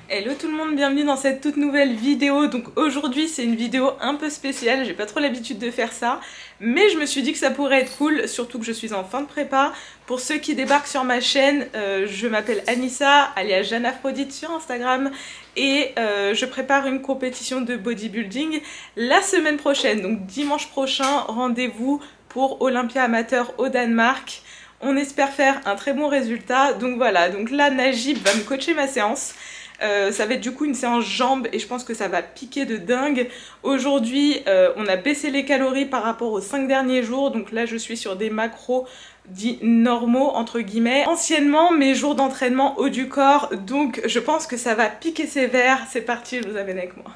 Hello tout le monde, bienvenue dans cette toute nouvelle vidéo. Donc aujourd'hui c'est une vidéo un peu spéciale, j'ai pas trop l'habitude de faire ça, mais je me suis dit que ça pourrait être cool, surtout que je suis en fin de prépa. Pour ceux qui débarquent sur ma chaîne, je m'appelle Anissa, alias Jeanne Aphrodite sur Instagram, et je prépare une compétition de bodybuilding la semaine prochaine. Donc dimanche prochain, rendez-vous pour Olympia Amateur au Danemark. On espère faire un très bon résultat, donc voilà. Donc là Najib va me coacher ma séance. Ça va être du coup une séance jambes et je pense que ça va piquer de dingue. Aujourd'hui on a baissé les calories par rapport aux 5 derniers jours, donc là je suis sur des macros dits normaux entre guillemets. Anciennement mes jours d'entraînement haut du corps, donc je pense que ça va piquer sévère. C'est parti, je vous amène avec moi.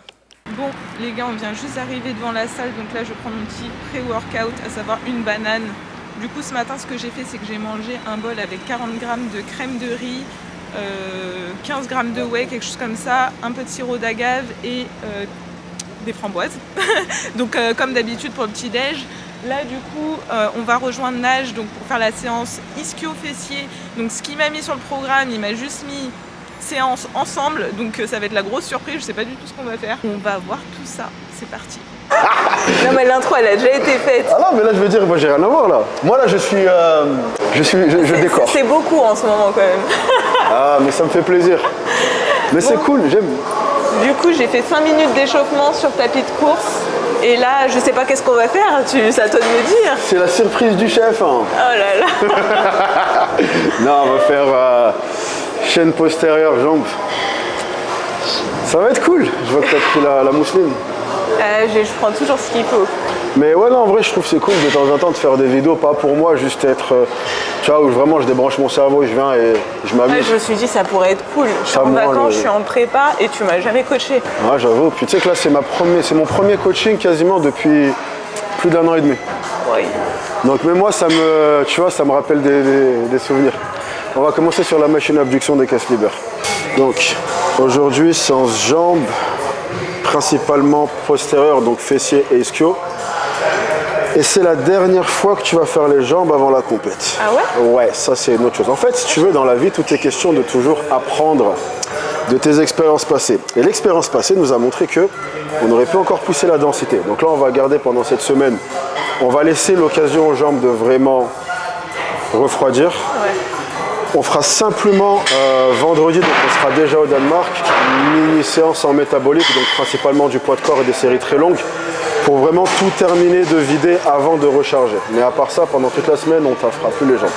Bon les gars, on vient juste d'arriver devant la salle, donc là je prends mon petit pré-workout, à savoir une banane. Du coup ce matin ce que j'ai fait c'est que j'ai mangé un bol avec 40 grammes de crème de riz, 15 grammes de whey, quelque chose comme ça, un peu de sirop d'agave et des framboises. Donc comme d'habitude pour le petit déj. Là du coup on va rejoindre Naj donc, pour faire la séance ischio-fessier. Donc ce qu'il m'a mis sur le programme, il m'a juste mis séance ensemble, donc ça va être la grosse surprise, je sais pas du tout ce qu'on va faire. On va voir tout ça, c'est parti. Non mais l'intro elle a déjà été faite. Ah non mais là je veux dire, moi j'ai rien à voir là. Moi là je décore. C'est beaucoup en ce moment quand même. Ah mais ça me fait plaisir. Mais bon, c'est cool, j'aime. Du coup j'ai fait 5 minutes d'échauffement sur tapis de course. Et là je sais pas qu'est-ce qu'on va faire, c'est à toi de me dire. C'est la surprise du chef hein. Oh là là. Non on va faire chaîne postérieure, jambes. Ça va être cool. Je vois que t'as pris la mousseline. Je prends toujours ce qu'il faut. Mais ouais, non, en vrai, je trouve que c'est cool de temps en temps de faire des vidéos, pas pour moi, juste être, tu vois, où vraiment je débranche mon cerveau, je viens et je m'amuse. Ouais, je me suis dit, ça pourrait être cool. Je suis en vacances, je suis en prépa et tu m'as jamais coaché. Ouais, j'avoue. Puis tu sais que là, c'est mon premier coaching quasiment depuis plus d'1 an et demi. Oui. Donc, mais moi, ça me rappelle des souvenirs. On va commencer sur la machine à abduction des caisses libères. Donc, aujourd'hui, séance jambes, principalement postérieure, donc fessier et ischio. Et c'est la dernière fois que tu vas faire les jambes avant la compète. Ah ouais? Ouais, ça c'est une autre chose. En fait, si tu veux, dans la vie, tout est question de toujours apprendre de tes expériences passées. Et l'expérience passée nous a montré que on aurait pu encore pousser la densité. Donc là, on va garder pendant cette semaine, on va laisser l'occasion aux jambes de vraiment refroidir. Ouais. On fera simplement vendredi, donc on sera déjà au Danemark, une mini-séance en métabolique, donc principalement du poids de corps et des séries très longues, pour vraiment tout terminer de vider avant de recharger. Mais à part ça, pendant toute la semaine, on ne taffera plus les jambes.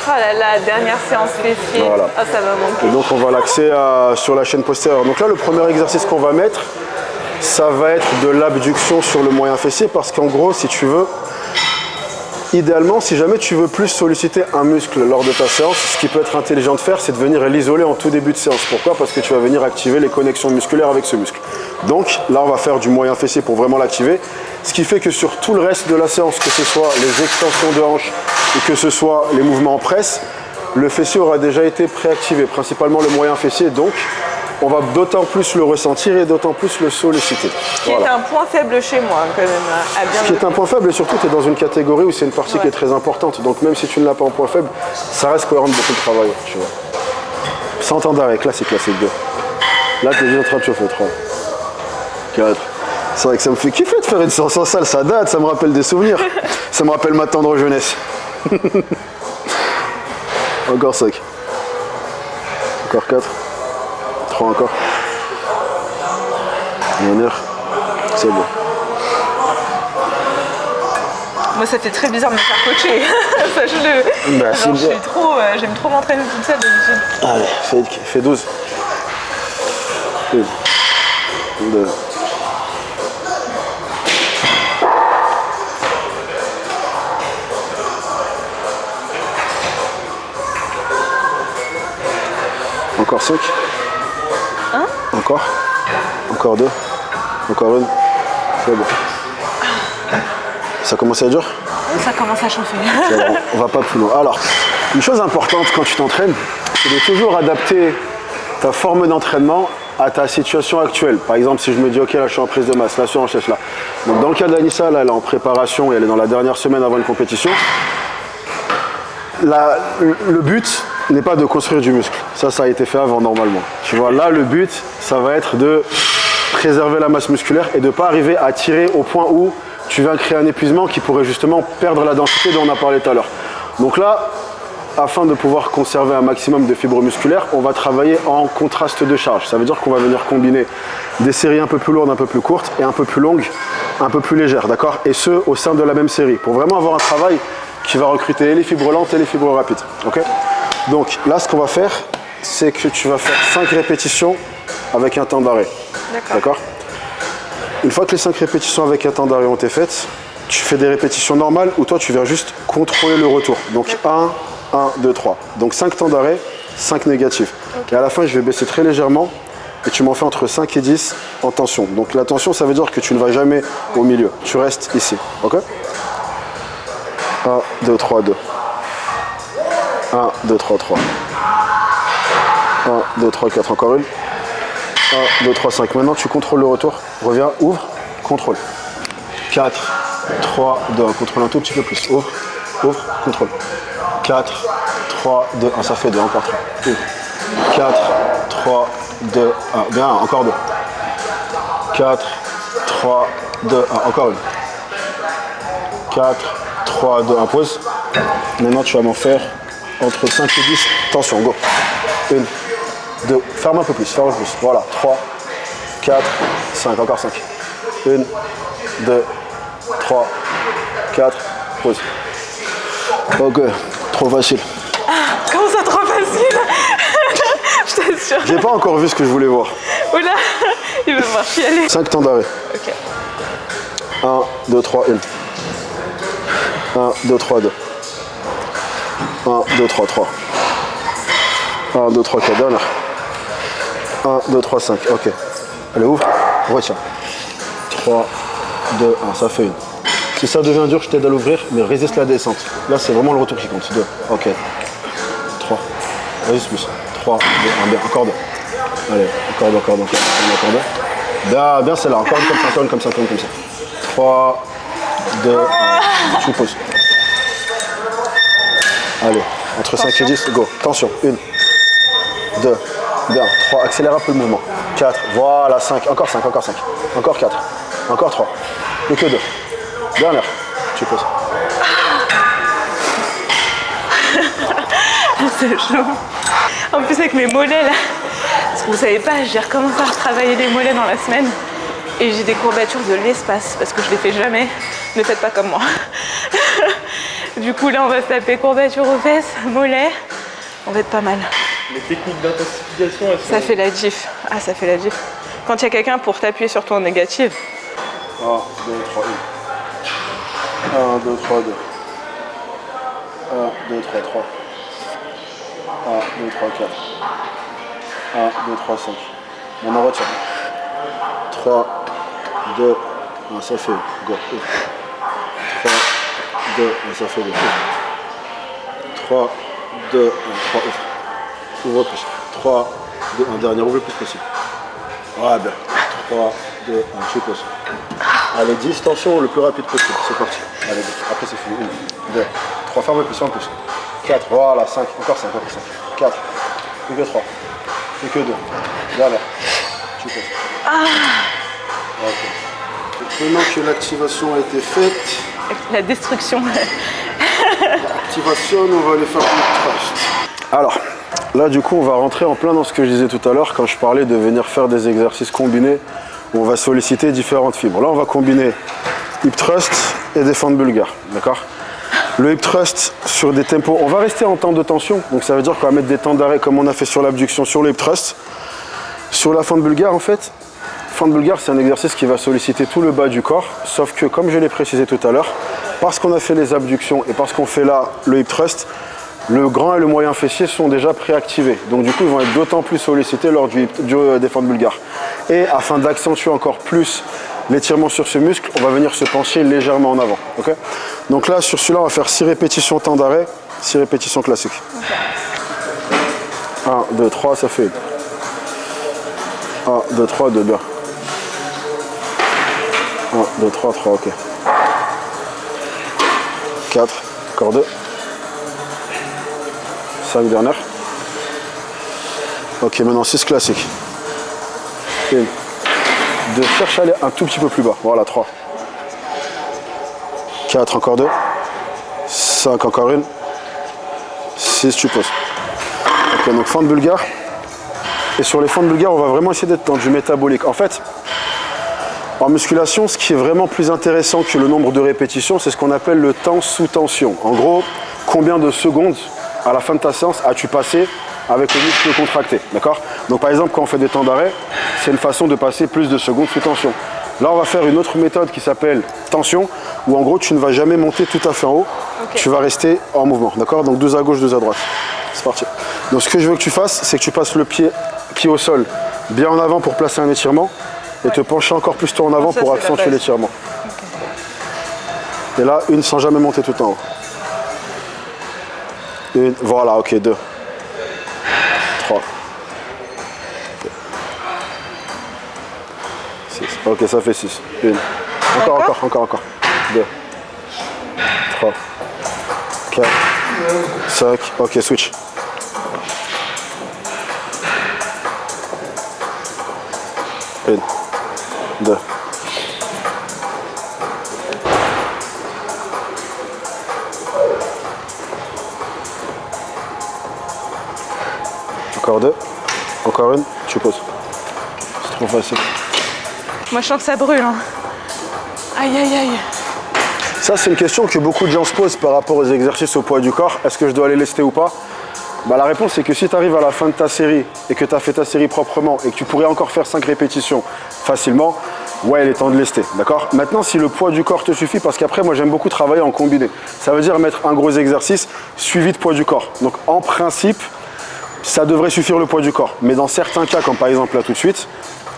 Oh là là, dernière séance fessier, voilà. Oh, ça va manquer. Et donc on va l'axer sur la chaîne postérieure. Donc là, le premier exercice qu'on va mettre, ça va être de l'abduction sur le moyen fessier, parce qu'en gros, si tu veux, idéalement, si jamais tu veux plus solliciter un muscle lors de ta séance, ce qui peut être intelligent de faire, c'est de venir l'isoler en tout début de séance. Pourquoi? Parce que tu vas venir activer les connexions musculaires avec ce muscle. Donc là, on va faire du moyen fessier pour vraiment l'activer. Ce qui fait que sur tout le reste de la séance, que ce soit les extensions de hanches ou que ce soit les mouvements en presse, le fessier aura déjà été préactivé, principalement le moyen fessier. Donc, on va d'autant plus le ressentir et d'autant plus le solliciter. Ce qui est un point faible chez moi, quand même. Ce qui est un point faible, et surtout, tu es dans une catégorie où c'est une partie qui est très importante. Donc, même si tu ne l'as pas en point faible, ça reste cohérent de beaucoup de travail. Tu vois. Sans temps d'arrêt, classique 2. Là, tu es déjà en train de chauffer. 3, 4. C'est vrai que ça me fait kiffer de faire une séance en salle. Ça date, ça me rappelle des souvenirs. Ça me rappelle ma tendre jeunesse. Encore 5. Encore 4. 3 encore. Dernière. C'est bon. Moi ça fait très bizarre de me faire coacher. Sache-le. Bah, j'aime trop m'entraîner toute seule d'habitude. Allez, fais 12. 1, 2. Encore 5. Hein? Encore 2. Encore 1. C'est bon. Ça commence à être dur? Oui, ça commence à chauffer. On va pas plus loin. Alors, une chose importante quand tu t'entraînes, c'est de toujours adapter ta forme d'entraînement à ta situation actuelle. Par exemple, si je me dis, ok, là je suis en prise de masse, là je suis en chèche là. Donc dans le cas d'Anissa, là elle est en préparation et elle est dans la dernière semaine avant une compétition. Le but, n'est pas de construire du muscle. Ça a été fait avant normalement. Tu vois, là, le but, ça va être de préserver la masse musculaire et de ne pas arriver à tirer au point où tu vas créer un épuisement qui pourrait justement perdre la densité dont on a parlé tout à l'heure. Donc là, afin de pouvoir conserver un maximum de fibres musculaires, on va travailler en contraste de charge. Ça veut dire qu'on va venir combiner des séries un peu plus lourdes, un peu plus courtes et un peu plus longues, un peu plus légères, d'accord? Et ce, au sein de la même série, pour vraiment avoir un travail qui va recruter les fibres lentes et les fibres rapides, ok? Donc là, ce qu'on va faire, c'est que tu vas faire 5 répétitions avec un temps d'arrêt, d'accord? Une fois que les 5 répétitions avec un temps d'arrêt ont été faites, tu fais des répétitions normales où toi, tu viens juste contrôler le retour. Donc 1, 2, 3. Donc 5 temps d'arrêt, 5 négatifs. Okay. Et à la fin, je vais baisser très légèrement et tu m'en fais entre 5 et 10 en tension. Donc la tension, ça veut dire que tu ne vas jamais au milieu. Tu restes ici. Ok? 1, 2, 3, 2. 1, 2, 3, 3. 1, 2, 3, 4. Encore une. 1, 2, 3, 5. Maintenant, tu contrôles le retour. Reviens, ouvre, contrôle. 4, 3, 2. Contrôle un tout petit peu plus. Ouvre, contrôle. 4, 3, 2, 1, ça fait 2, encore 3. 4, 3, 2, 1, bien, encore 2. 4, 3, 2, 1, encore une. 4, 3, 2, 1, pause. Maintenant, tu vas m'en faire entre 5 et 10. Attention, go. 1, 2, ferme un peu plus, Voilà, 3, 4, 5, encore 5. 1, 2, 3, 4, pause. Ok. Trop facile. Ah, comment ça trop facile? Je t'assure. J'ai pas encore vu ce que je voulais voir. Oula, il va voir chialer. 5 temps d'arrêt. Ok. 1, 2, 3, 1. 1, 2, 3, 2. 1, 2, 3, 3. 1, 2, 3, 4, dernière. 1, 2, 3, 5. Ok. Allez, ouvre. Retiens. 3, 2, 1. Ça fait une. Si ça devient dur, je t'aide à l'ouvrir, mais résiste la descente. Là, c'est vraiment le retour qui compte. 2, ok. 3, résiste plus. 3, 2, 1, bien, encore 2. Allez, encore 2. Bien, c'est là. Encore une comme ça. 3, 2, 1. Tu poses. Allez, entre 5 et 10, go. Tension. 1, 2, bien. 3, accélère un peu le mouvement. 4, voilà, 5. Encore 5. Encore 4. Encore 3. Plus que 2. Dernière, tu poses. C'est chaud. En plus avec mes mollets là, parce que vous savez pas, j'ai recommencé à retravailler les mollets dans la semaine et j'ai des courbatures de l'espace parce que je les fais jamais. Ne faites pas comme moi. Du coup là on va se taper courbatures aux fesses, mollets. On va être pas mal. Les techniques d'intensification, elles sont... Ça fait la gif. Ah, ça fait la gif. Quand il y a quelqu'un pour t'appuyer sur ton négatif. 1, 2, 3, 1. 1, 2, 3, 2. 1, 2, 3, 3. 1, 2, 3, 4. 1, 2, 3, 5. Maintenant, retire. 3, 2, 1, ça fait go. 3, 2, 1, ça fait go. 3, 2, 1, 3, ouvre. Ouvre plus. 3, 2, 1, dernier, ouvre le plus possible. Voilà, bien. 3, 2, 1, tu poses. Allez, 10, tension le plus rapide possible. C'est parti. Allez, après c'est fini. 1, 2, 3, ferme plus, en plus. 4, voilà, 5, encore 5, encore 5. 4, plus que 3, plus que 2. Dernière. Tu poses. Ok. Maintenant que l'activation a été faite, La destruction. activation, on va aller faire une thrust. Alors, là du coup, on va rentrer en plein dans ce que je disais tout à l'heure quand je parlais de venir faire des exercices combinés où on va solliciter différentes fibres. Là, on va combiner hip thrust et des fentes bulgares, d'accord? Le hip thrust sur des tempos, on va rester en temps de tension, donc ça veut dire qu'on va mettre des temps d'arrêt comme on a fait sur l'abduction sur le hip thrust. Sur la fente bulgare, en fait, fente bulgare, c'est un exercice qui va solliciter tout le bas du corps, sauf que, comme je l'ai précisé tout à l'heure, parce qu'on a fait les abductions et parce qu'on fait là le hip thrust, le grand et le moyen fessier sont déjà préactivés. Donc du coup, ils vont être d'autant plus sollicités lors des fentes bulgares. Et afin d'accentuer encore plus l'étirement sur ce muscle, on va venir se pencher légèrement en avant. Okay, donc là, sur celui-là, on va faire 6 répétitions temps d'arrêt, 6 répétitions classiques. Okay. 1, 2, 3, ça fait 1, 2, 3, 2, bien. 1, 2, 3, 3, ok. 4, encore 2. 5 dernières. Ok, maintenant 6 classiques. 1, 2, cherche à aller un tout petit peu plus bas. Voilà, 3. 4, encore 2. 5, encore une. 6, tu poses. Ok, donc fente bulgare. Et sur les fentes bulgares, on va vraiment essayer d'être dans du métabolique. En fait, en musculation, ce qui est vraiment plus intéressant que le nombre de répétitions, c'est ce qu'on appelle le temps sous tension. En gros, combien de secondes à la fin de ta séance as-tu passé avec le muscle contracté, d'accord? Donc par exemple, quand on fait des temps d'arrêt, c'est une façon de passer plus de secondes sous tension. Là, on va faire une autre méthode qui s'appelle tension, où en gros, tu ne vas jamais monter tout à fait en haut, tu vas rester en mouvement, d'accord? Donc 2 à gauche, 2 à droite. C'est parti. Donc ce que je veux que tu fasses, c'est que tu passes le pied au sol, bien en avant pour placer un étirement, et te pencher encore plus toi en avant pour accentuer l'étirement. Et là, une sans jamais monter tout en haut. Une, voilà, ok, 2. 3. 6. Ok, ça fait 6. Une. Encore. 2. 3. 4. 5. Ok, switch. Une. 2. Encore 2. Encore une. Tu poses. C'est trop facile. Moi, je sens que ça brûle. Hein. Aïe, aïe, aïe. Ça, c'est une question que beaucoup de gens se posent par rapport aux exercices au poids du corps. Est-ce que je dois aller lester ou pas? Bah, la réponse, c'est que si tu arrives à la fin de ta série et que tu as fait ta série proprement et que tu pourrais encore faire 5 répétitions facilement, ouais, il est temps de lester, d'accord? Maintenant, si le poids du corps te suffit, parce qu'après, moi, j'aime beaucoup travailler en combiné. Ça veut dire mettre un gros exercice suivi de poids du corps. Donc, en principe, ça devrait suffire le poids du corps. Mais dans certains cas, comme par exemple là tout de suite,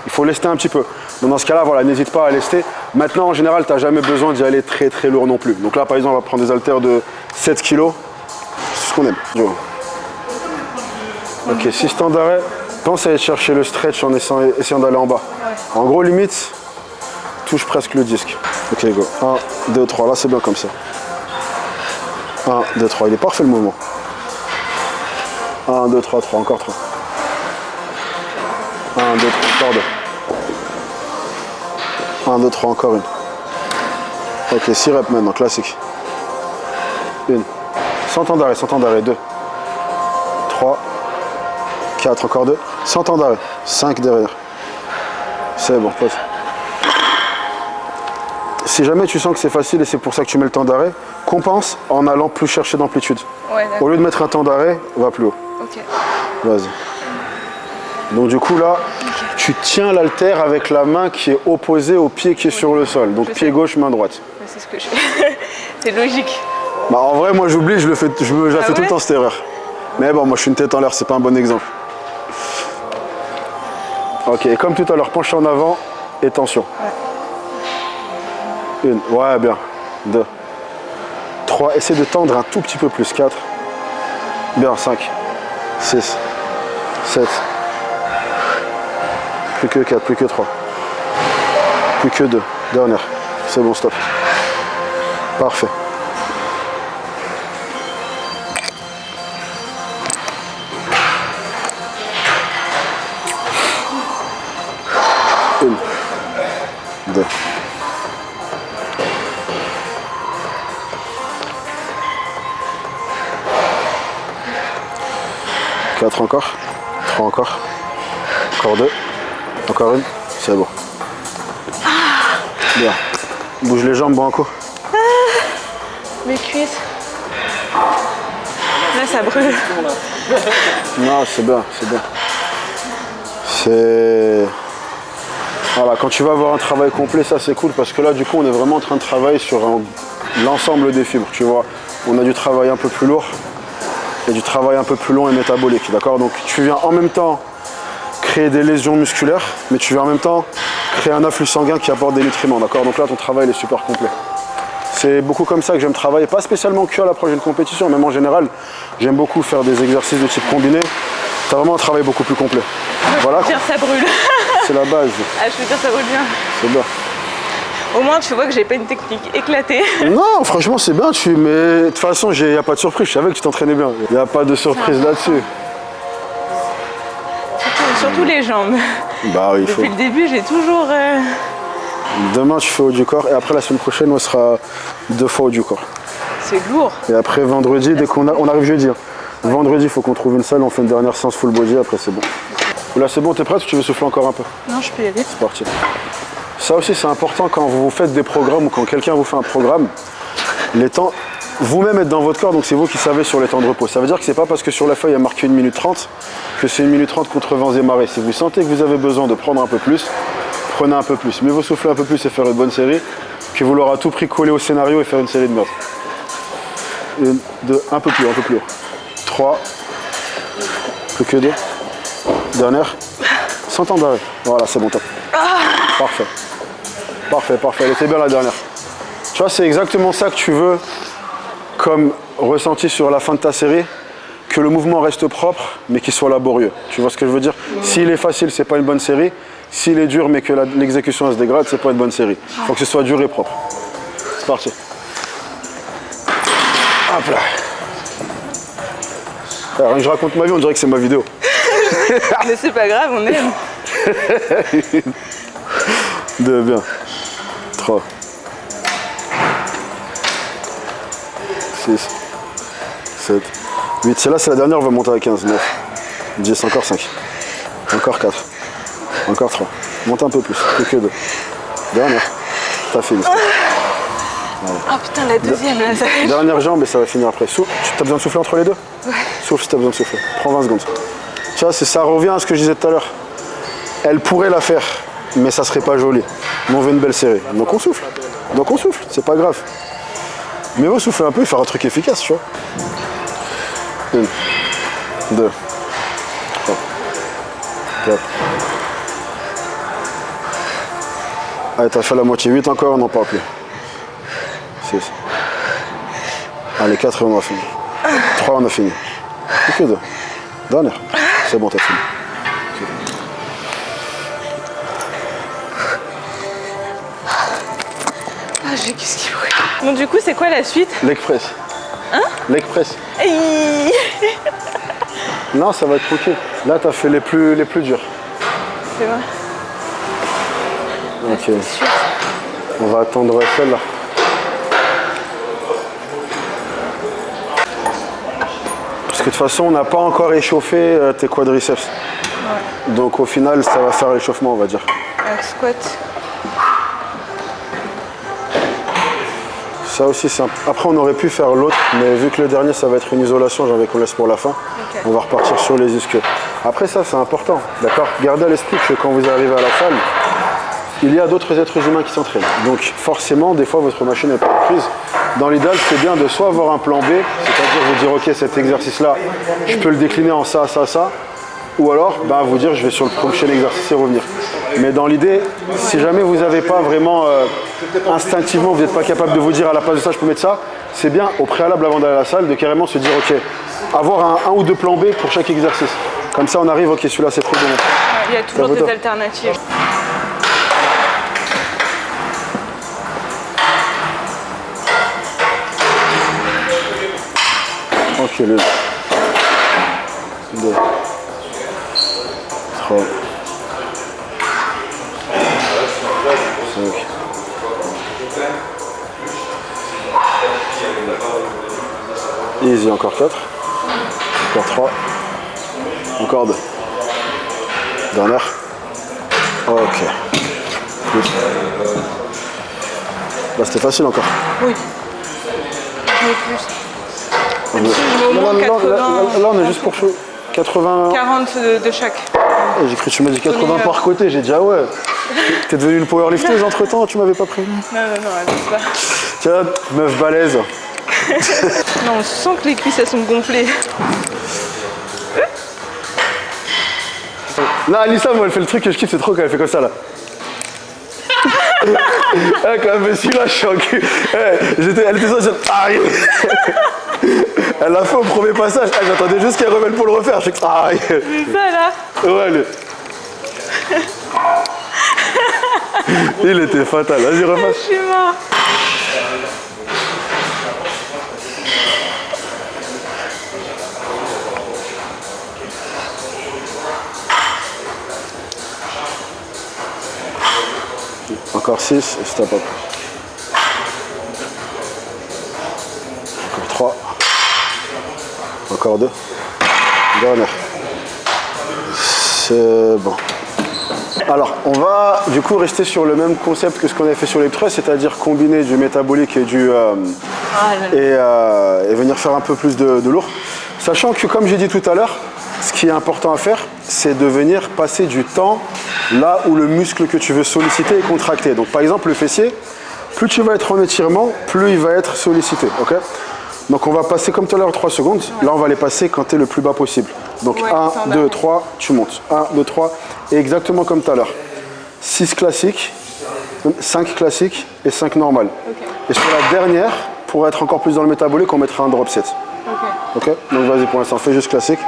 il faut lester un petit peu. Donc dans ce cas-là, voilà, n'hésite pas à lester. Maintenant, en général, tu n'as jamais besoin d'y aller très très lourd non plus. Donc là, par exemple, on va prendre des haltères de 7 kg. C'est ce qu'on aime. Ok, 6 temps d'arrêt. Pense à aller chercher le stretch en essayant d'aller en bas. En gros, limite, touche presque le disque. Ok, go. 1, 2, 3. Là, c'est bien comme ça. 1, 2, 3. Il est parfait le mouvement. 1, 2, 3, 3. Encore 3. 1, 2, 3. Encore 2. 1, 2, 3, encore une. Ok, 6 reps maintenant, classique. 1. Sans temps d'arrêt, 2. 3. 4, encore 2. Sans temps d'arrêt. 5 derrière. C'est bon, pause. Si jamais tu sens que c'est facile et c'est pour ça que tu mets le temps d'arrêt, compense en allant plus chercher d'amplitude. Ouais, au lieu de mettre un temps d'arrêt, va plus haut. Ok. Vas-y. Donc du coup là, tu tiens l'haltère avec la main qui est opposée au pied qui est sur le sol. Donc pied gauche, main droite. C'est ce que je fais. C'est logique. Bah en vrai, moi j'oublie, je la fais tout le temps cette erreur. Mais bon, moi je suis une tête en l'air, c'est pas un bon exemple. Ok, et comme tout à l'heure, penche en avant et tension. Ouais. 1, ouais, bien. 2, 3, essaie de tendre un tout petit peu plus. 4, bien. 5, 6, 7, plus que 4, plus que 3, plus que 2, dernière. C'est bon, stop. Parfait. Une, 2. 4 encore, 3 encore, encore 2, encore une, c'est bon. Bien. Bouge les jambes, bon un coup. Mes cuisses. Là, ça brûle. Non, c'est bien, c'est bien. C'est... Voilà, quand tu vas avoir un travail complet, ça c'est cool parce que là, du coup, on est vraiment en train de travailler sur l'ensemble des fibres, tu vois. On a du travail un peu plus lourd et du travail un peu plus long et métabolique, d'accord? Donc tu viens en même temps créer des lésions musculaires, mais tu viens en même temps créer un afflux sanguin qui apporte des nutriments, d'accord? Donc là, ton travail il est super complet. C'est beaucoup comme ça que j'aime travailler, pas spécialement que à l'approche d'une compétition, même en général, j'aime beaucoup faire des exercices de type combiné. C'est vraiment un travail beaucoup plus complet. Voilà. Je veux dire, ça brûle. C'est la base. Ah, je veux dire, ça brûle bien. C'est bien. Au moins, tu vois que j'ai pas une technique éclatée. Non, franchement, c'est bien. Mais de toute façon, il n'y a pas de surprise. Je savais que tu t'entraînais bien. Il n'y a pas de surprise là-dessus. surtout les jambes. Bah oui, il faut. Depuis le début, j'ai toujours... Demain, tu fais haut du corps et après la semaine prochaine, on sera 2 fois haut du corps. C'est lourd. Et après vendredi, dès qu'on arrive jeudi, hein. Vendredi, il faut qu'on trouve une salle, on fait une dernière séance full body, après c'est bon. Là c'est bon, t'es prête ou tu veux souffler encore un peu? Non, je peux y aller. C'est parti. Ça aussi c'est important quand vous faites des programmes ou quand quelqu'un vous fait un programme, les temps, vous-même êtes dans votre corps, donc c'est vous qui savez sur les temps de repos. Ça veut dire que c'est pas parce que sur la feuille il y a marqué 1 minute 30 que c'est 1 minute 30 contre vents et marées. Si vous sentez que vous avez besoin de prendre un peu plus, prenez un peu plus. Mieux vaut souffler un peu plus et faire une bonne série que vouloir à tout prix coller au scénario et faire une série de merde. 1, 2, un peu plus haut. 3, plus que 2. Dernière. 100 temps d'arrêt. Voilà, c'est bon, top. Parfait. Parfait. Elle était bien la dernière. Tu vois, c'est exactement ça que tu veux comme ressenti sur la fin de ta série, que le mouvement reste propre, mais qu'il soit laborieux. Tu vois ce que je veux dire? S'il est facile, c'est pas une bonne série. S'il est dur, mais que l'exécution elle se dégrade, c'est pas une bonne série. Il faut que ce soit dur et propre. C'est parti. Hop là. Alors, je raconte ma vie, on dirait que c'est ma vidéo. Mais c'est pas grave, on aime. 2, bien. 3. 6. 7. 8. Celle-là, c'est la dernière, on va monter à 15. 9. 10, encore 5. Encore 4. Encore 3. Monte un peu plus, plus que 2. Dernière. T'as fini. Voilà. Oh putain, la deuxième là, ça va. Dernière jambe et ça va finir après. Tu as besoin de souffler entre les deux? Ouais. Souffle si tu as besoin de souffler. Prends 20 secondes. Tu vois, ça revient à ce que je disais tout à l'heure. Elle pourrait la faire, mais ça serait pas joli. Mais on veut une belle série. Donc on souffle. C'est pas grave. Mais vous soufflez un peu et faire un truc efficace, tu vois. 1, 2, 3, 4. Allez, t'as fait la moitié. 8 encore, on n'en parle plus. 6. Allez, 4 et on a fini. 3, on a fini. Plus que 2. Dernière. C'est bon, t'as fini. Ah, j'ai qu'est-ce qui brûle. Bon, du coup, c'est quoi la suite? Leg press. Hein? Leg press. Aïe. Non, ça va être ok. Là, t'as fait les plus durs. C'est vrai. Ok. On va attendre celle-là. Parce que de toute façon, on n'a pas encore échauffé tes quadriceps. Ouais. Donc au final, ça va faire l'échauffement, on va dire. Un squat. Ça aussi, c'est après, on aurait pu faire l'autre, mais vu que le dernier, ça va être une isolation, j'ai envie qu'on laisse pour la fin. Okay. On va repartir sur les ischios. Après ça, c'est important, d'accord? Gardez à l'esprit que quand vous arrivez à la salle, il y a d'autres êtres humains qui s'entraînent. Donc forcément, des fois, votre machine n'est pas prise. Dans l'idéal, c'est bien de soit avoir un plan B, c'est-à-dire vous dire, ok, cet exercice-là, je peux le décliner en ça, ça, ça. Ou alors, vous dire, je vais sur le prochain exercice et revenir. Mais dans l'idée, si jamais vous n'avez pas vraiment instinctivement, vous n'êtes pas capable de vous dire à la place de ça, je peux mettre ça, c'est bien au préalable avant d'aller à la salle de carrément se dire, ok, avoir un ou deux plans B pour chaque exercice. Comme ça, on arrive, ok, celui-là c'est trop bon. Il y a toujours des alternatives. Ok, le 2, 3, 5. Easy, encore 4. Encore 3. Encore 2. Dernière. Ok. Plus. Là, c'était facile encore. Oui. Mais plus. Là, on est juste pour 80... 40 de chaque. J'ai cru que tu m'as dit 80 par côté, j'ai dit ah ouais. T'es devenue une powerlifteuse entre temps, tu m'avais pas prévenu. Non, abuse pas. Tiens, meuf balèze. Non, on sent que les cuisses elles sont gonflées. Non, Alissa, moi elle fait le truc que je kiffe, c'est trop quand elle fait comme ça là. Quand elle fait celui-là, je suis en cul. Elle était ça, aïe. Elle l'a fait au premier passage. J'attendais juste qu'elle revienne pour le refaire. Je fais aïe. C'est ça là. Ouais, il était fatal. Vas-y, refasse. Je suis mort. Encore 6 et stop up. Encore 3. Encore 2. Dernière. C'est bon. Alors, on va du coup rester sur le même concept que ce qu'on avait fait sur les presses, c'est-à-dire combiner du métabolique et et venir faire un peu plus de lourd. Sachant que, comme j'ai dit tout à l'heure, ce qui est important à faire, c'est de venir passer du temps là où le muscle que tu veux solliciter est contracté. Donc, par exemple, le fessier, plus tu vas être en étirement, plus il va être sollicité. Okay, donc, on va passer comme tout à l'heure 3 secondes. Ouais. Là, on va les passer quand tu es le plus bas possible. Donc, ouais, 1, 2, 3, tu montes. 1, 2, 3, et exactement comme tout à l'heure. 6 classiques, 5 classiques et 5 normales. Okay. Et sur la dernière, pour être encore plus dans le métabolique, on mettra un drop set. Ok, donc vas-y, pour l'instant, fais juste classique.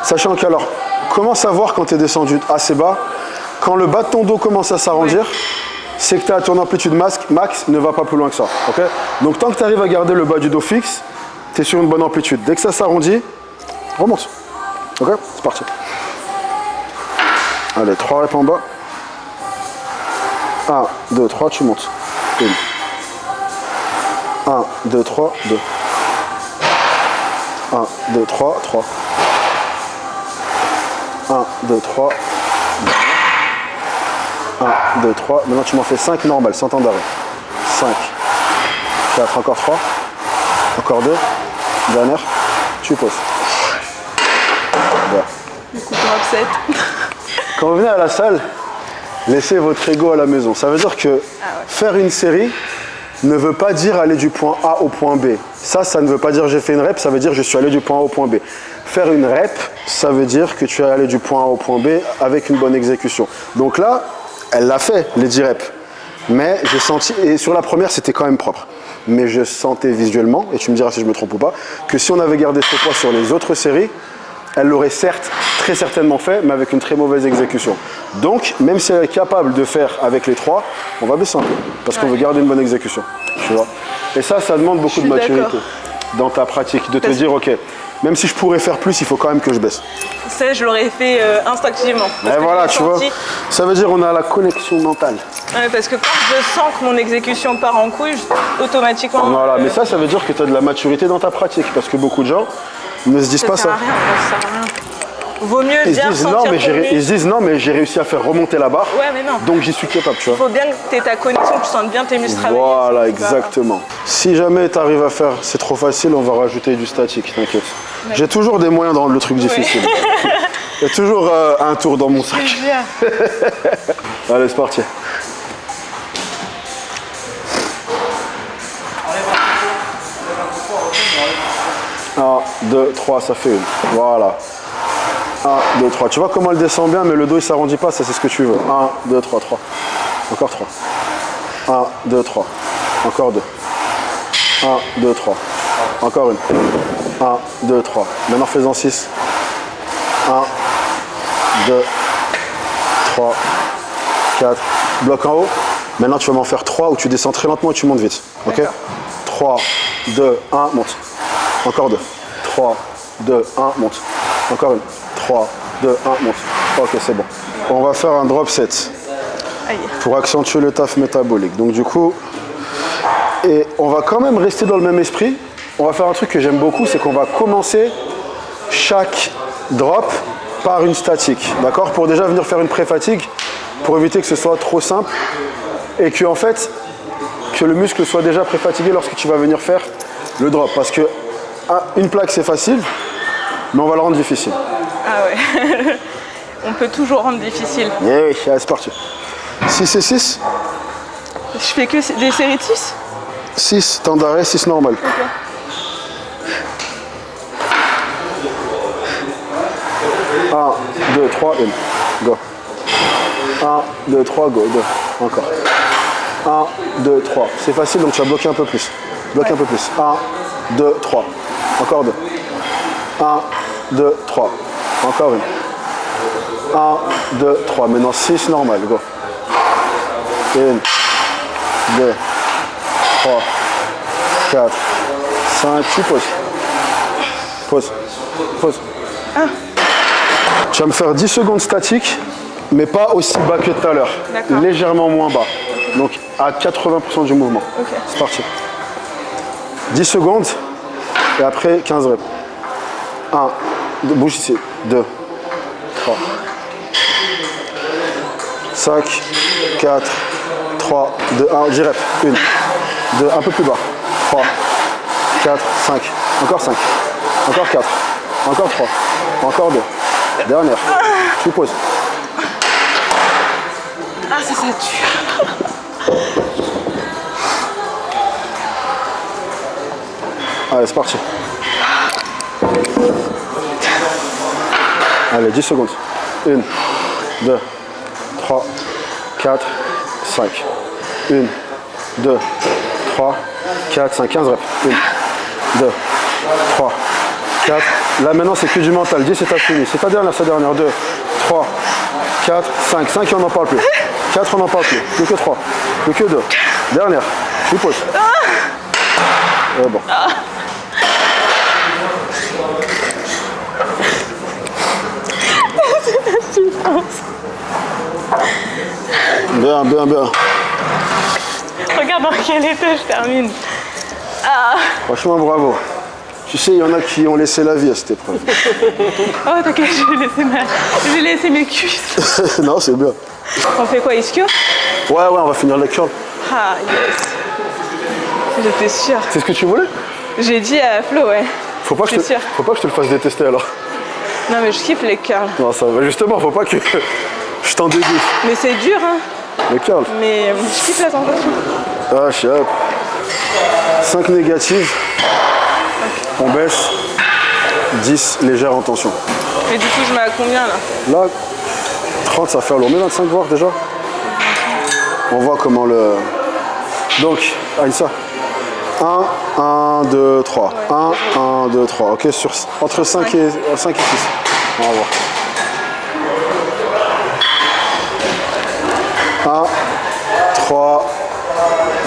Sachant que, alors, comment savoir quand tu es descendu assez bas? Quand le bas de ton dos commence à s'arrondir, c'est que tu as ton amplitude max ne va pas plus loin que ça. Okay, donc tant que tu arrives à garder le bas du dos fixe, tu es sur une bonne amplitude. Dès que ça s'arrondit, remonte. Ok, c'est parti. Allez, 3 reps en bas. 1, 2, 3, tu montes. 1. 1, 2, 3, 2. 1, 2, 3, 3. 1, 2, 3. 1, 2, 3. Maintenant, tu m'en fais 5 normales, sans temps d'arrêt. 5. 4, encore 3. Encore 2. Dernière. Tu poses. Voilà. Du coup, drop set. Quand vous venez à la salle, laissez votre ego à la maison. Ça veut dire que faire une série ne veut pas dire aller du point A au point B. Ça ne veut pas dire j'ai fait une rep, ça veut dire je suis allé du point A au point B. Faire une rep, ça veut dire que tu es allé du point A au point B avec une bonne exécution. Donc là, elle l'a fait, les 10 reps. Mais j'ai senti, et sur la première, c'était quand même propre. Mais je sentais visuellement, et tu me diras si je me trompe ou pas, que si on avait gardé ce poids sur les autres séries, elle l'aurait certes très certainement fait, mais avec une très mauvaise exécution. Donc, même si elle est capable de faire avec les 3, on va baisser un peu, parce qu'on veut garder une bonne exécution. Tu vois. Et ça demande beaucoup de maturité dans ta pratique, de te dire, ok, même si je pourrais faire plus, il faut quand même que je baisse. Ça, je l'aurais fait instinctivement. Et voilà, tu vois, ça veut dire qu'on a la connexion mentale. Ouais, parce que quand je sens que mon exécution part en couille, automatiquement... Voilà, mais ça veut dire que tu as de la maturité dans ta pratique, parce que beaucoup de gens ne se disent pas ça. Ça sert à rien. Vaut mieux bien sentir ils se disent non, mais j'ai réussi à faire remonter la barre, mais non. Donc j'y suis capable, tu vois. Il faut bien que tu aies ta connexion, que tu sentes bien tes muscles travailler. Voilà, exactement. Si jamais tu arrives à faire, c'est trop facile, on va rajouter du statique, t'inquiète. J'ai toujours des moyens de rendre le truc difficile. Il y a toujours un tour dans mon sac. Allez, c'est parti. Un, 2, 3, ça fait une. Voilà. 1, 2, 3. Tu vois comment elle descend bien, mais le dos il s'arrondit pas, ça c'est ce que tu veux. 1, 2, 3, 3. Encore 3. 1, 2, 3. Encore 2. 1, 2, 3. Encore une. 1, 2, 3. Maintenant fais-en 6. 1, 2, 3, 4. Bloc en haut. Maintenant tu vas m'en faire 3 où tu descends très lentement et tu montes vite. Ok ? 3, 2, 1, monte. Encore 2. 3, 2, 1, monte. Encore une. 3, 2, 1, monte. Ok, c'est bon. On va faire un drop set pour accentuer le taf métabolique. Donc du coup, et on va quand même rester dans le même esprit. On va faire un truc que j'aime beaucoup, c'est qu'on va commencer chaque drop par une statique. D'accord ? Pour déjà venir faire une pré-fatigue, pour éviter que ce soit trop simple et que en fait, que le muscle soit déjà pré-fatigué lorsque tu vas venir faire le drop. Parce que une plaque c'est facile, mais on va le rendre difficile. Ah ouais. On peut toujours rendre difficile. Oui, c'est parti. 6 et 6. Je fais que des séries de 6 ? 6, temps d'arrêt, 6 normal. Okay. Un, 2, 3, 1. Go. 1, 2, 3, go. 2. Encore. 1, 2, 3. C'est facile, donc tu vas bloquer un peu plus. Bloque un peu plus. 1, 2, 3. Encore 2. 1, 2, 3. Encore une. 1, 2, 3. Maintenant 6 normal. Go. 1, 2, 3, 4, 5. Tu poses. Pose. Pose. Tu vas me faire 10 secondes statiques mais pas aussi bas que tout à l'heure. D'accord. Légèrement moins bas. Donc à 80% du mouvement. Ok. C'est parti. 10 secondes et après 15 reps. 1, bouge ici. 2, 3, 5, 4, 3, 2, 1, 10 reps. 1, 2, un peu plus bas. 3, 4, 5, encore 5, encore 4, encore 3, encore 2. Dernière. Tu poses. Ah, ça tue. Allez, c'est parti. Allez, 10 secondes. 1, 2, 3, 4, 5. 1, 2, 3, 4, 5, 15 reps. 1, 2, 3, 4. Là maintenant c'est que du mental. 10 et t'as fini. C'est ta dernière, 2, 3, 4, 5. 5 et on n'en parle plus. 4 on n'en parle plus. Plus que 3. Plus que 2. Dernière. Tu poses. Bon. Bien, bien, bien. Regarde dans quel état je termine. Ah. Franchement, bravo. Tu sais, il y en a qui ont laissé la vie à cette épreuve. Oh, t'inquiète, je vais laisser mes cuisses. Non, c'est bien. On fait quoi, ischio? Ouais, on va finir le curl. Ah, yes. J'étais sûre. C'est ce que tu voulais? J'ai dit à Flo, ouais. Faut pas que je te le fasse détester alors. Non, mais je kiffe les curls. Non, ça va. Justement, faut pas que je t'en dégoûte. Mais c'est dur, hein. Le curl. Mais je kiffe la sensation. Ah, chop. 5 négatives. On baisse. 10 légères en tension. Et du coup, je mets à combien, là? Là, 30, ça fait lourd. Mais 25 voire déjà. On voit comment le... Donc, Aïssa. 1, 1, 2, 3. 1, 1, 2, 3. Ok, entre 5 et 6. On va voir. 1, 3,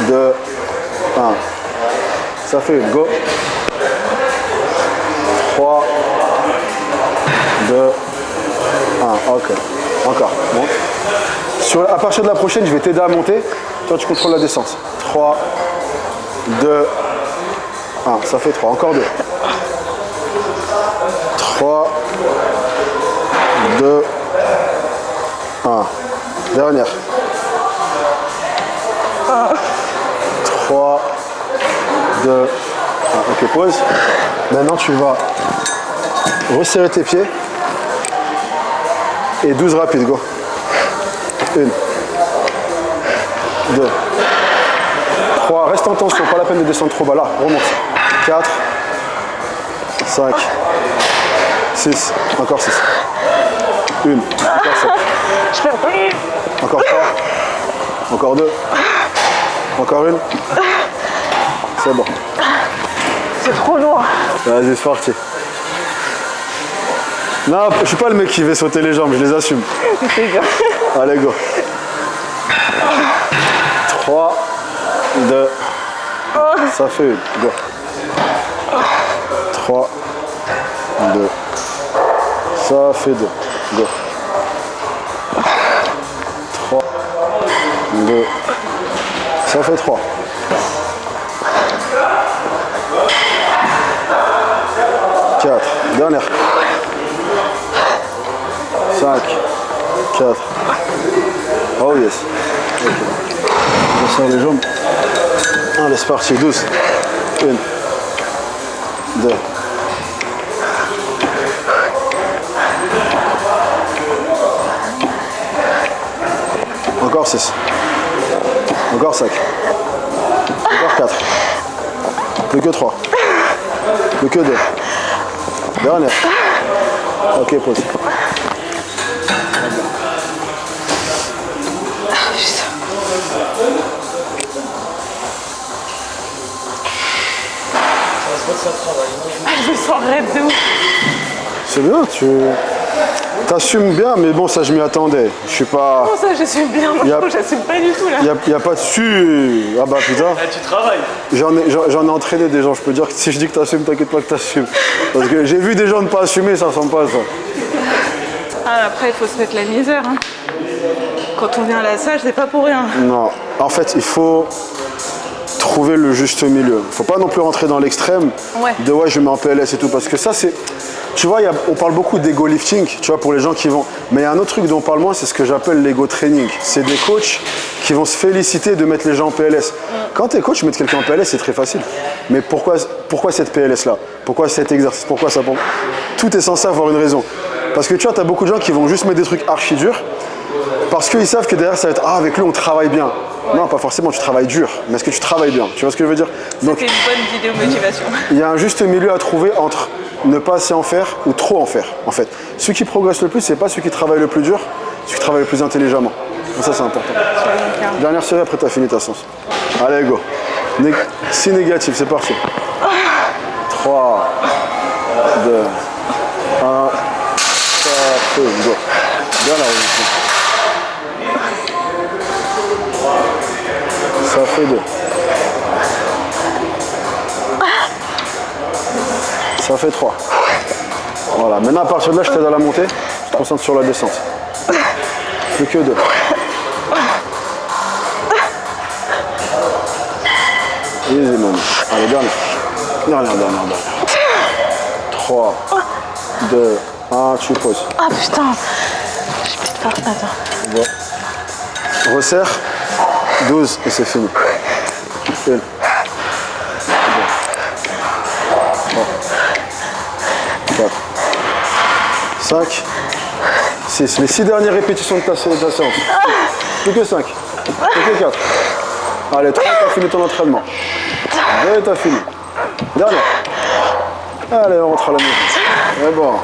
2, 1. Ça fait une. Go. 3, 2, 1. Ok. Encore. Monte. À partir de la prochaine, je vais t'aider à monter. Toi, tu contrôles la descente. 3, 2, 1. Ça fait 3. Encore 2. 3, 2, 1. Dernière. 3, 2, 1. Ok, pause. Maintenant, tu vas resserrer tes pieds. Et 12 rapides, go. 1, 2, 3. Reste en tension, pas la peine de descendre trop bas. Là, remonte. 4, 5, 6. Encore 6. 1. Encore 7. Encore 3. Encore 2. Encore 1. C'est bon. C'est trop lourd. Vas-y, c'est parti. Non, je suis pas le mec qui va sauter les jambes, je les assume. C'est bien. Allez, go. 3, 2, ça fait 1. Go. 3, 2, ça fait 2. Go. 3, 2, ça fait 3. 4, dernière. 5, 4. Oh yes. Ok. On sort les jambes. Allez, c'est parti. 12. 1, 2. Encore 6. Encore 5. Encore 4. Plus que 3. Plus que 2. Dernière. Ok, pause. Je me sens raide de ouf. C'est bien, tu t'assumes bien, mais bon, ça je m'y attendais. Je suis pas... Comment ça, j'assume bien? Moi, j'assume pas du tout, là. Y a pas dessus. Ah bah putain. Ah, tu travailles. J'en ai entraîné des gens, je peux dire que si je dis que t'assumes, t'inquiète pas que t'assumes. Parce que j'ai vu des gens ne pas assumer, ça ressemble pas à ça. Ah, après, il faut se mettre la misère. Hein. Quand on vient à la salle, c'est pas pour rien. Non, en fait, il faut trouver le juste milieu. Faut pas non plus rentrer dans l'extrême de ouais, je mets en PLS et tout, parce que ça, c'est... Tu vois, on parle beaucoup d'ego lifting, tu vois, pour les gens qui vont... Mais il y a un autre truc dont on parle moins, c'est ce que j'appelle l'ego training. C'est des coachs qui vont se féliciter de mettre les gens en PLS. Quand tu es coach, mettre quelqu'un en PLS, c'est très facile. Mais pourquoi cette PLS-là? Pourquoi cet exercice? Pourquoi ça? Tout est censé avoir une raison. Parce que tu vois, tu as beaucoup de gens qui vont juste mettre des trucs archi durs, parce qu'ils savent que derrière, ça va être « Ah, avec lui, on travaille bien ». Non, pas forcément, tu travailles dur, mais est-ce que tu travailles bien? Tu vois ce que je veux dire? Donc, c'est une bonne vidéo motivation. Il y a un juste milieu à trouver entre ne pas assez en faire ou trop en faire, en fait. Celui qui progresse le plus, c'est pas celui qui travaille le plus dur, celui qui travaille le plus intelligemment. Donc ça, c'est important. Dernière série, après tu as fini ta séance. Allez, go. 6 négatifs, c'est parti. 3, 2, 1. Ça fait, go. Bien la résistance. Ça fait 2. Ça fait 3. Voilà, maintenant à partir de là, je t'aide à la montée. Je te concentre sur la descente. Plus que 2. Easy, man. Allez, dernière. 3, 2, 1, tu poses. Ah putain, j'ai petite part. Attends. Bon. Resserre. 12 et c'est fini. 1. 4, 5, 6. Les 6 dernières répétitions de ta séance. Plus que 5. Plus que 4. Allez, 3, t'as fini ton entraînement. 2, t'as fini. Dernière. Allez, on rentre à la maison. Et bon.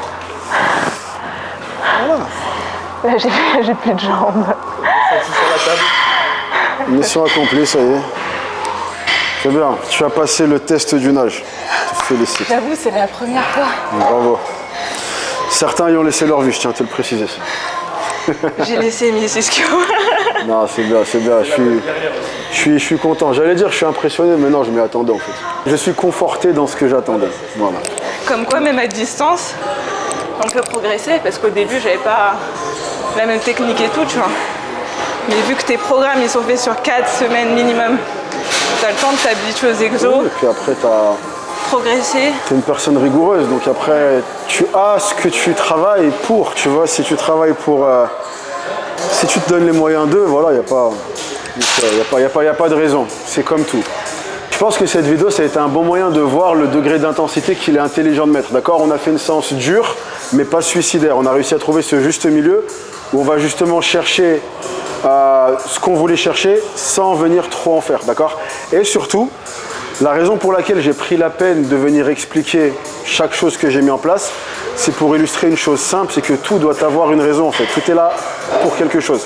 Voilà. J'ai plus de jambes. Mission accomplie, ça y est. C'est bien, tu as passé le test du nage. Je te félicite. J'avoue, c'est la première fois. Bravo. Certains y ont laissé leur vie, je tiens à te le préciser. Ça. J'ai laissé mes ischios. Non, c'est bien, c'est bien. Je suis content. J'allais dire que je suis impressionné, mais non, je m'y attendais en fait. Je suis conforté dans ce que j'attendais. Voilà. Comme quoi, même à distance, on peut progresser, parce qu'au début, j'avais pas la même technique et tout, tu vois. Mais vu que tes programmes, ils sont faits sur 4 semaines minimum, tu as le temps de t'habituer aux exos. Oui, et puis après, progresser. Tu es une personne rigoureuse, donc après, tu as ce que tu travailles pour, tu vois. Si tu travailles pour... si tu te donnes les moyens d'eux, voilà, il n'y a pas de raison. C'est comme tout. Je pense que cette vidéo, ça a été un bon moyen de voir le degré d'intensité qu'il est intelligent de mettre. D'accord? On a fait une séance dure, mais pas suicidaire. On a réussi à trouver ce juste milieu où on va justement chercher ce qu'on voulait chercher sans venir trop en faire. D'accord? Et surtout, la raison pour laquelle j'ai pris la peine de venir expliquer chaque chose que j'ai mis en place, c'est pour illustrer une chose simple, c'est que tout doit avoir une raison en fait. Tout est là pour quelque chose.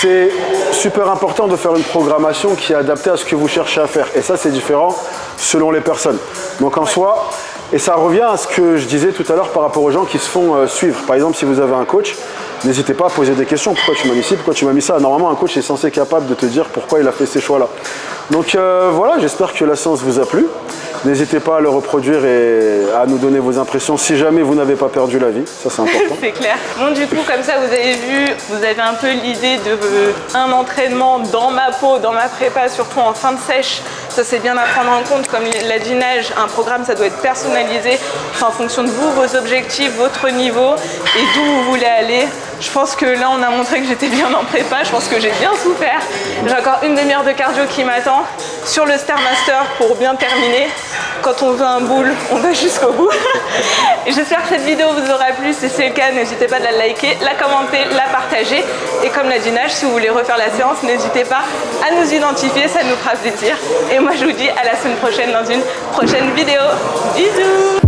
C'est super important de faire une programmation qui est adaptée à ce que vous cherchez à faire. Et ça, c'est différent selon les personnes. Donc en soi, et ça revient à ce que je disais tout à l'heure par rapport aux gens qui se font suivre. Par exemple, si vous avez un coach, n'hésitez pas à poser des questions. Pourquoi tu m'as mis ci? Pourquoi tu m'as mis ça? Normalement, un coach est censé être capable de te dire pourquoi il a fait ces choix-là. Donc voilà, j'espère que la séance vous a plu. N'hésitez pas à le reproduire et à nous donner vos impressions si jamais vous n'avez pas perdu la vie. Ça, c'est important. C'est clair. Bon, du coup, comme ça, vous avez vu, vous avez un peu l'idée d'un entraînement dans ma peau, dans ma prépa, surtout en fin de sèche. Ça, c'est bien à prendre en compte. Comme l'a dit Naj, un programme, ça doit être personnalisé en fonction de vous, vos objectifs, votre niveau et d'où vous voulez aller. Je pense que là, on a montré que j'étais bien en prépa. Je pense que j'ai bien souffert. J'ai encore une demi-heure de cardio qui m'attend sur le Stairmaster pour bien terminer. Quand on veut un boule, on va jusqu'au bout. Et j'espère que cette vidéo vous aura plu. Si c'est le cas, n'hésitez pas à la liker, la commenter, la partager. Et comme l'a dit Naj, si vous voulez refaire la séance, n'hésitez pas à nous identifier, ça nous fera plaisir. Et moi, je vous dis à la semaine prochaine dans une prochaine vidéo. Bisous!